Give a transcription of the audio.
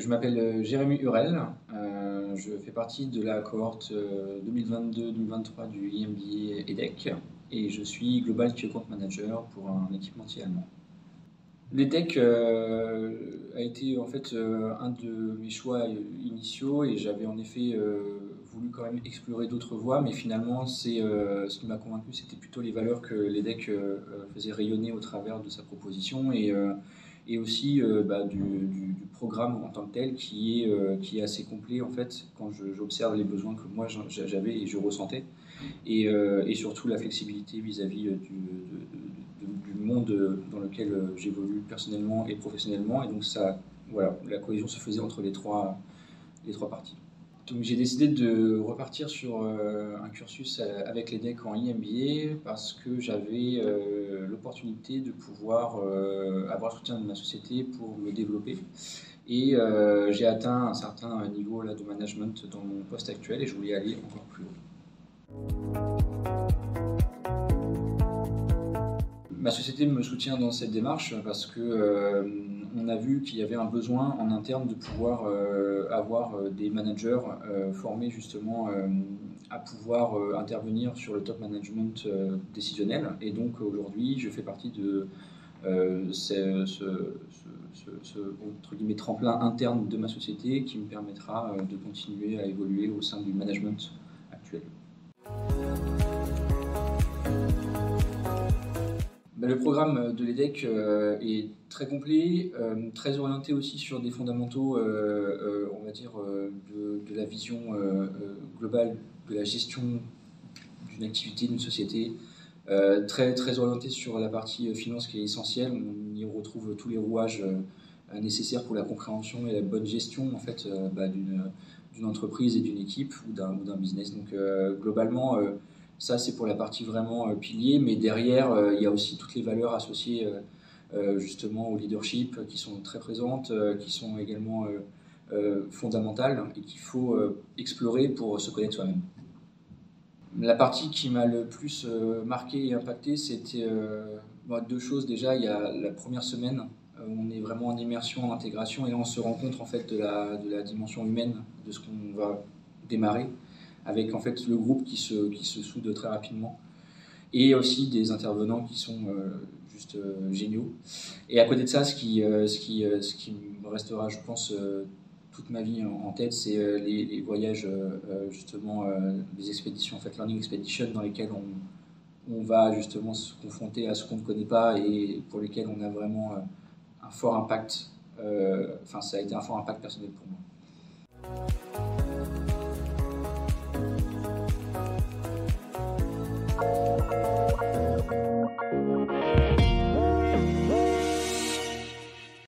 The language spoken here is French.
Je m'appelle Jérémy Hurel, je fais partie de la cohorte 2022-2023 du IMBA EDEC et je suis Global Key Account Manager pour un équipementier allemand. L'EDEC a été en fait un de mes choix initiaux et j'avais en effet voulu quand même explorer d'autres voies, mais finalement ce qui m'a convaincu, c'était plutôt les valeurs que l'EDEC faisait rayonner au travers de sa proposition et aussi du programme en tant que tel qui est assez complet en fait quand j'observe les besoins que moi j'avais et je ressentais et surtout la flexibilité vis-à-vis du monde dans lequel j'évolue personnellement et professionnellement et donc ça, voilà, la cohésion se faisait entre les trois parties. Donc j'ai décidé de repartir sur un cursus avec l'EDEC en IMBA parce que j'avais l'opportunité de pouvoir avoir le soutien de ma société pour me développer. Et j'ai atteint un certain niveau là, de management dans mon poste actuel et je voulais aller encore plus haut. Ma société me soutient dans cette démarche parce que on a vu qu'il y avait un besoin en interne de pouvoir avoir des managers formés justement à pouvoir intervenir sur le top management décisionnel. Et donc aujourd'hui, je fais partie de entre guillemets, tremplin interne de ma société qui me permettra de continuer à évoluer au sein du management actuel. Le programme de l'EDEC est très complet, très orienté aussi sur des fondamentaux, on va dire, de la vision globale de la gestion d'une activité, d'une société, très orienté sur la partie finance qui est essentielle. On y retrouve tous les rouages nécessaires pour la compréhension et la bonne gestion en fait, d'une entreprise et d'une équipe ou d'un business. Donc globalement, ça, c'est pour la partie vraiment pilier, mais derrière, il y a aussi toutes les valeurs associées justement au leadership qui sont très présentes, qui sont également fondamentales et qu'il faut explorer pour se connaître soi-même. La partie qui m'a le plus marqué et impacté, c'était deux choses. Déjà, il y a la première semaine où on est vraiment en immersion, en intégration, et là on se rend compte en fait de la dimension humaine de ce qu'on va démarrer, avec en fait le groupe qui se soude très rapidement, et aussi des intervenants qui sont juste géniaux. Et à côté de ça, ce qui me restera, je pense, toute ma vie en tête, c'est les voyages, justement, des expéditions, en fait, Learning Expedition, dans lesquelles on va justement se confronter à ce qu'on ne connaît pas et pour lesquels on a vraiment un fort impact. Enfin, ça a été un fort impact personnel pour moi.